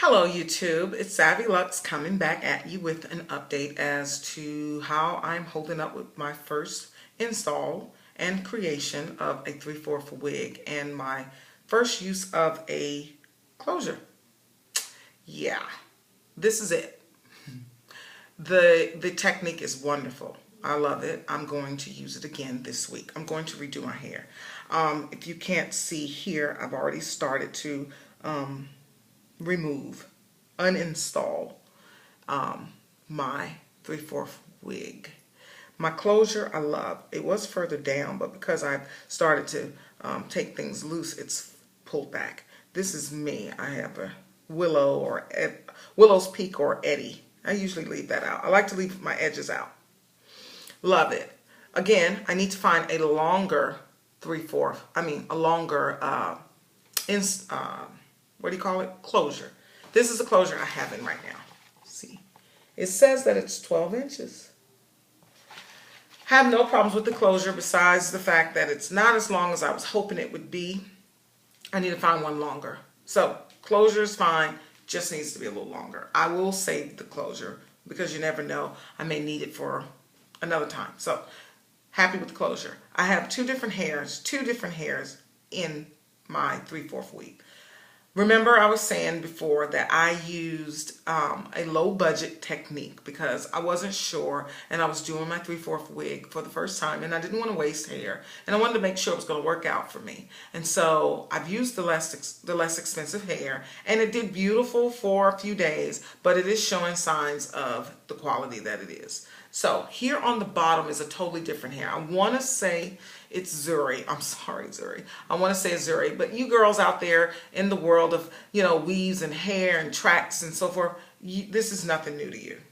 Hello YouTube, it's Savvy Lux coming back at you with an update as to how I'm holding up with my first install and creation of a 3/4 wig and my first use of a closure. Yeah, this is it. The technique is wonderful. I love it. I'm going to use it again this week. I'm going to redo my hair. If you can't see here, I've already started to remove, uninstall my 3/4 wig. My closure I love. It was further down, but because I've started to take things loose, it's pulled back. This is me. I have a willow or Willow's Peak or Eddie. I usually leave that out. I like to leave my edges out. Love it. Again, I need to find a longer 3/4. A longer what do you call it? Closure. This is the closure I have in right now. See, it says that it's 12 inches. Have no problems with the closure besides the fact that it's not as long as I was hoping it would be. I need to find one longer. So closure is fine, just needs to be a little longer. I will save the closure because you never know. I may need it for another time. So happy with the closure. I have two different hairs in my 3/4 wig. Remember I was saying before that I used a low budget technique because I wasn't sure and I was doing my 3/4 wig for the first time and I didn't want to waste hair and I wanted to make sure it was going to work out for me. And so I've used the less expensive hair and it did beautiful for a few days, but it is showing signs of the quality that it is. So here on the bottom is a totally different hair. I want to say it's Zuri. I'm sorry, Zuri. I want to say it's Zuri, but you girls out there in the world of, weaves and hair and tracks and so forth, this is nothing new to you.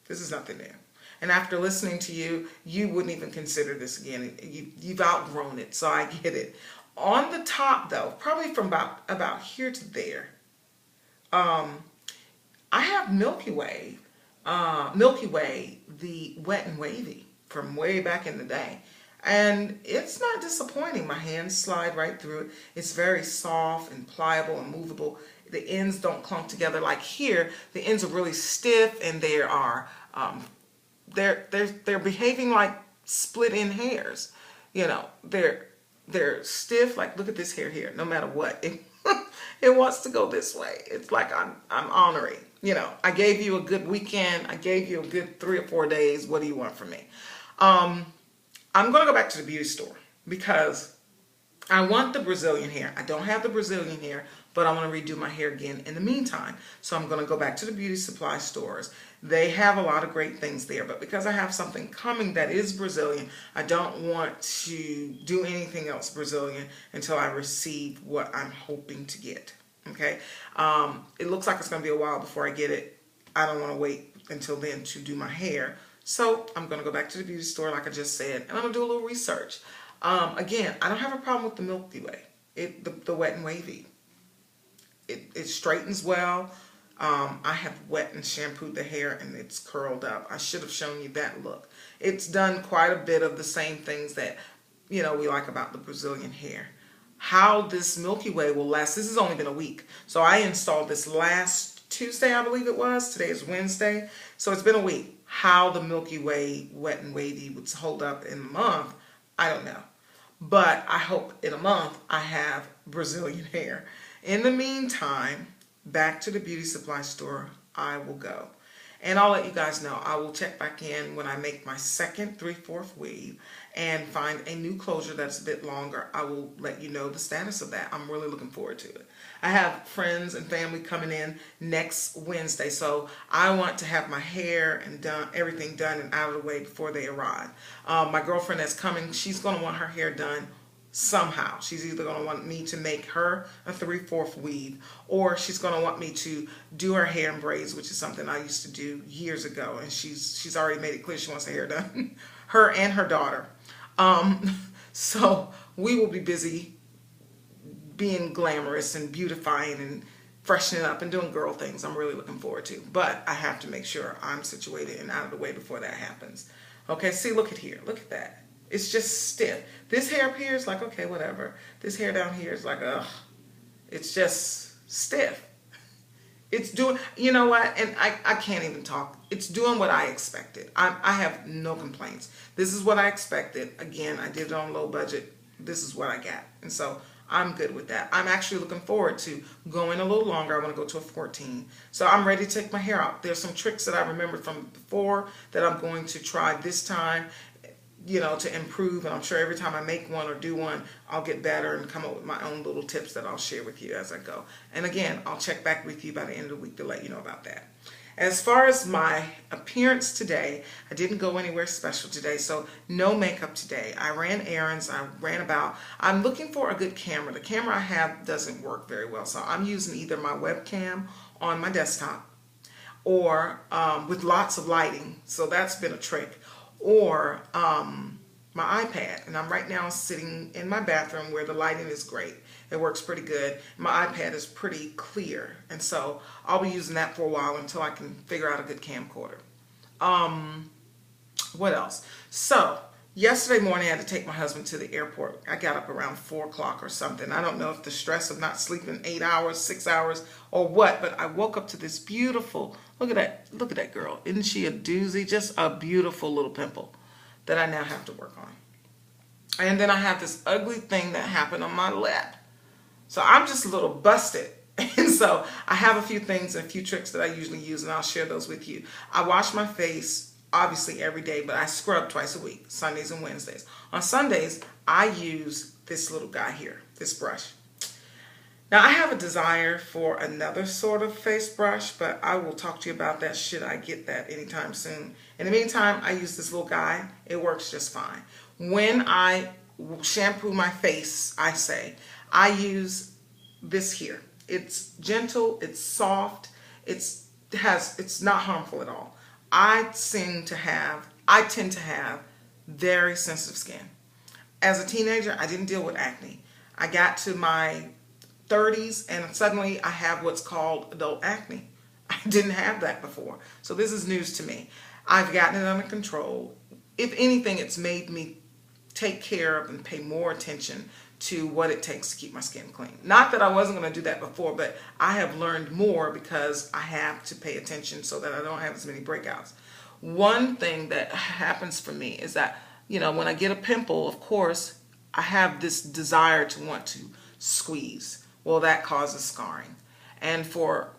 This is nothing new. And after listening to you, you wouldn't even consider this again. You've outgrown it, so I get it. On the top, though, probably from about here to there, I have Milky Way, the Wet and Wavy from way back in the day. And it's not disappointing. My hands slide right through it. It's very soft and pliable and movable. The ends don't clump together like here. The ends are really stiff and they are they're behaving like split end hairs. They're stiff. Like look at this hair here. No matter what, it wants to go this way. It's like I'm honoring. I gave you a good weekend. I gave you a good 3 or 4 days. What do you want from me? I'm going to go back to the beauty store because I want the Brazilian hair. I don't have the Brazilian hair, but I want to redo my hair again in the meantime. So I'm going to go back to the beauty supply stores. They have a lot of great things there, but because I have something coming that is Brazilian, I don't want to do anything else Brazilian until I receive what I'm hoping to get. Okay? It looks like it's going to be a while before I get it. I don't want to wait until then to do my hair. So I'm going to go back to the beauty store like I just said, and I'm going to do a little research. Again, I don't have a problem with the Milky Way, the Wet and Wavy. It straightens well. I have wet and shampooed the hair and it's curled up. I should have shown you that look. It's done quite a bit of the same things that, we like about the Brazilian hair. How this Milky Way will last, this has only been a week. So I installed this last Tuesday, I believe it was. Today is Wednesday. So it's been a week. How the Milky Way Wet and Wavy would hold up in a month, I don't know. But I hope in a month I have Brazilian hair. In the meantime, back to the beauty supply store I will go. And I'll let you guys know. I will check back in when I make my second 3/4 weave and find a new closure that's a bit longer. I will let you know the status of that. I'm really looking forward to it. I have friends and family coming in next Wednesday, so I want to have my hair and everything done and out of the way before they arrive. My girlfriend that's coming, she's going to want her hair done somehow. She's either going to want me to make her a 3/4 weave, or she's going to want me to do her hair in braids, which is something I used to do years ago, and she's already made it clear she wants her hair done. Her and her daughter. So we will be busy being glamorous and beautifying and freshening up and doing girl things. I'm really looking forward to, but I have to make sure I'm situated and out of the way before that happens. Okay, see, look at here. Look at that. It's just stiff. This hair up here is like, okay, whatever. This hair down here is like, ugh. It's just stiff. It's doing, you know what, and I can't even talk. It's doing what I expected. I have no complaints. This is what I expected. Again, I did it on low budget. This is what I got. And so I'm good with that. I'm actually looking forward to going a little longer. I want to go to a 14. So I'm ready to take my hair out. There's some tricks that I remembered from before that I'm going to try this time, you know, to improve. And I'm sure every time I make one or do one, I'll get better and come up with my own little tips that I'll share with you as I go. And again, I'll check back with you by the end of the week to let you know about that. As far as my appearance today, I didn't go anywhere special today, so no makeup today. I ran errands, I ran about. I'm looking for a good camera. The camera I have doesn't work very well, so I'm using either my webcam on my desktop or with lots of lighting, so that's been a trick, or my iPad. And I'm right now sitting in my bathroom where the lighting is great. It works pretty good. My iPad is pretty clear, and so I'll be using that for a while until I can figure out a good camcorder. What else? So yesterday morning I had to take my husband to the airport. I got up around 4 o'clock or something. I don't know if the stress of not sleeping 8 hours, 6 hours, or what, but I woke up to this beautiful, look at that girl. Isn't she a doozy? Just a beautiful little pimple that I now have to work on. And then I have this ugly thing that happened on my lip. So I'm just a little busted. And so I have a few things and a few tricks that I usually use, and I'll share those with you. I wash my face obviously every day, but I scrub twice a week, Sundays and Wednesdays. On Sundays, I use this little guy here, this brush. Now I have a desire for another sort of face brush, but I will talk to you about that should I get that anytime soon. In the meantime, I use this little guy. It works just fine. When I shampoo my face, I use this here. It's gentle, it's soft, it's not harmful at all. I tend to have very sensitive skin. As a teenager, I didn't deal with acne. I got to my 30s and suddenly I have what's called adult acne. I didn't have that before. So this is news to me. I've gotten it under control. If anything, it's made me take care of and pay more attention to what it takes to keep my skin clean. Not that I wasn't going to do that before, but I have learned more because I have to pay attention so that I don't have as many breakouts. One thing that happens for me is that, you know, when I get a pimple, of course, I have this desire to want to squeeze. Well, that causes scarring. And for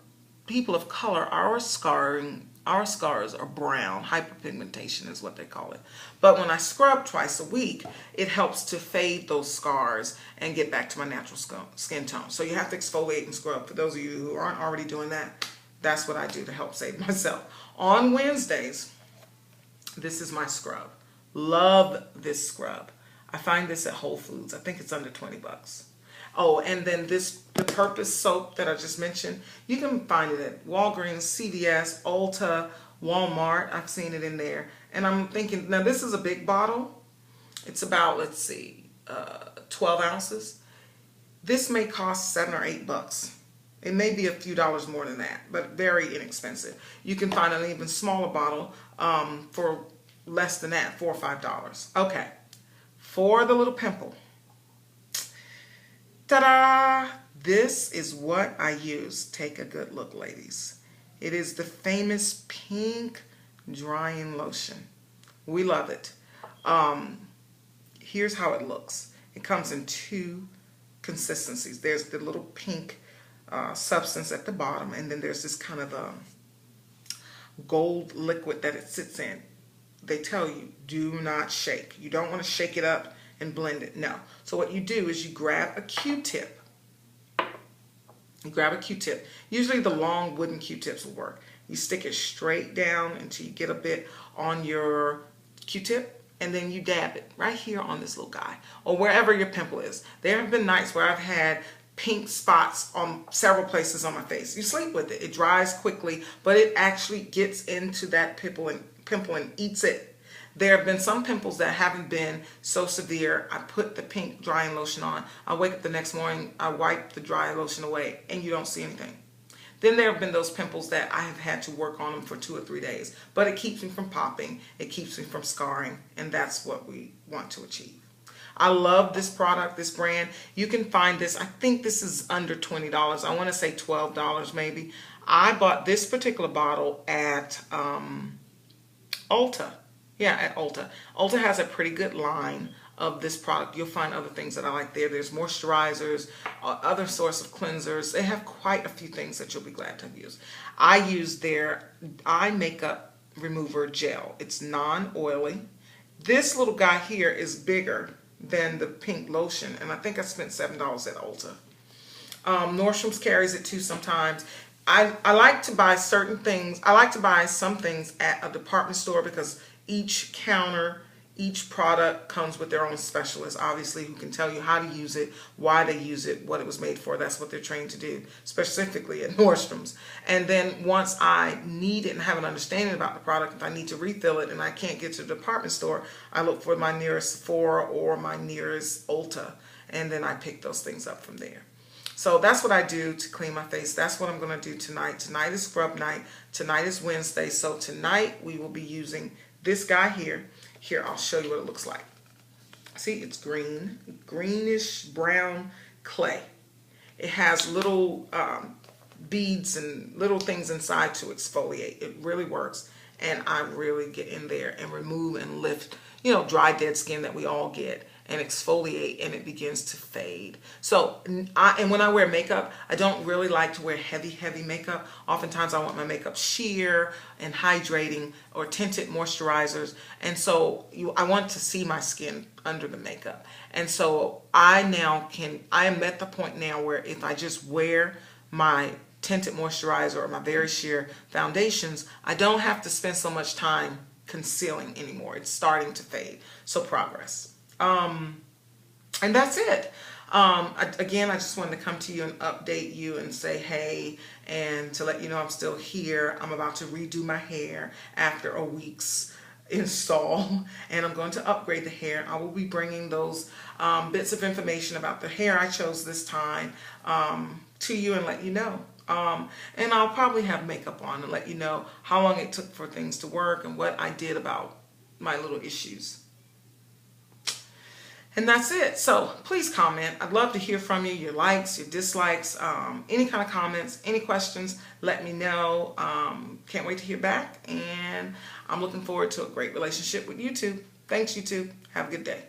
people of color, our scars are brown. Hyperpigmentation is what they call it. But when I scrub twice a week, it helps to fade those scars and get back to my natural skin tone. So you have to exfoliate and scrub. For those of you who aren't already doing that, that's what I do to help save myself. On Wednesdays, this is my scrub. Love this scrub. I find this at Whole Foods. I think it's under 20 bucks. Oh, and then the Purpose soap that I just mentioned, you can find it at Walgreens, CVS, Ulta, Walmart. I've seen it in there. And I'm thinking, now this is a big bottle. It's about, 12 ounces. This may cost $7 or $8. It may be a few dollars more than that, but very inexpensive. You can find an even smaller bottle for less than that, $4 or $5. Okay, for the little pimple. Ta-da! This is what I use. Take a good look, ladies. It is the famous pink drying lotion. We love it. Here's how it looks. It comes in two consistencies. There's the little pink substance at the bottom, and then there's this kind of gold liquid that it sits in. They tell you, do not shake. You don't want to shake it up and blend it. No. So what you do is you grab a Q-tip. You grab a Q-tip. Usually the long wooden Q-tips will work. You stick it straight down until you get a bit on your Q-tip, and then you dab it right here on this little guy or wherever your pimple is. There have been nights where I've had pink spots on several places on my face. You sleep with it. It dries quickly, but it actually gets into that pimple and eats it. There have been some pimples that haven't been so severe. I put the pink drying lotion on. I wake up the next morning, I wipe the dry lotion away, and you don't see anything. Then there have been those pimples that I have had to work on them for 2 or 3 days. But it keeps me from popping. It keeps me from scarring, and that's what we want to achieve. I love this product, this brand. You can find this, I think this is under $20. I want to say $12 maybe. I bought this particular bottle at Ulta. Yeah, at Ulta. Ulta has a pretty good line of this product. You'll find other things that I like there. There's moisturizers, other sorts of cleansers. They have quite a few things that you'll be glad to have used. I use their eye makeup remover gel. It's non-oily. This little guy here is bigger than the pink lotion, and I think I spent $7 at Ulta. Nordstrom's carries it too sometimes. I like to buy certain things. I like to buy some things at a department store because each counter, each product comes with their own specialist, obviously, who can tell you how to use it, why they use it, what it was made for. That's what they're trained to do, specifically at Nordstrom's. And then once I need it and have an understanding about the product, if I need to refill it and I can't get to the department store, I look for my nearest Sephora or my nearest Ulta, and then I pick those things up from there. So that's what I do to clean my face. That's what I'm going to do tonight. Tonight is scrub night. Tonight is Wednesday. So tonight we will be using this guy here. Here, I'll show you what it looks like. See, it's green, greenish brown clay. It has little beads and little things inside to exfoliate. It really works. And I really get in there and remove and lift, you know, dry, dead skin that we all get, and exfoliate, and it begins to fade. So, and when I wear makeup, I don't really like to wear heavy makeup. Oftentimes I want my makeup sheer and hydrating, or tinted moisturizers. And so I want to see my skin under the makeup. And so I am at the point now where if I just wear my tinted moisturizer or my very sheer foundations, I don't have to spend so much time concealing anymore. It's starting to fade. So progress. And that's it. Again, I just wanted to come to you and update you and say hey, and to let you know I'm still here. I'm about to redo my hair after a week's install, and I'm going to upgrade the hair. I will be bringing those bits of information about the hair I chose this time to you and let you know. And I'll probably have makeup on and let you know how long it took for things to work and what I did about my little issues. And that's it. So please comment. I'd love to hear from you, your likes, your dislikes, any kind of comments, any questions, let me know. Can't wait to hear back, and I'm looking forward to a great relationship with YouTube. Thanks, YouTube. Have a good day.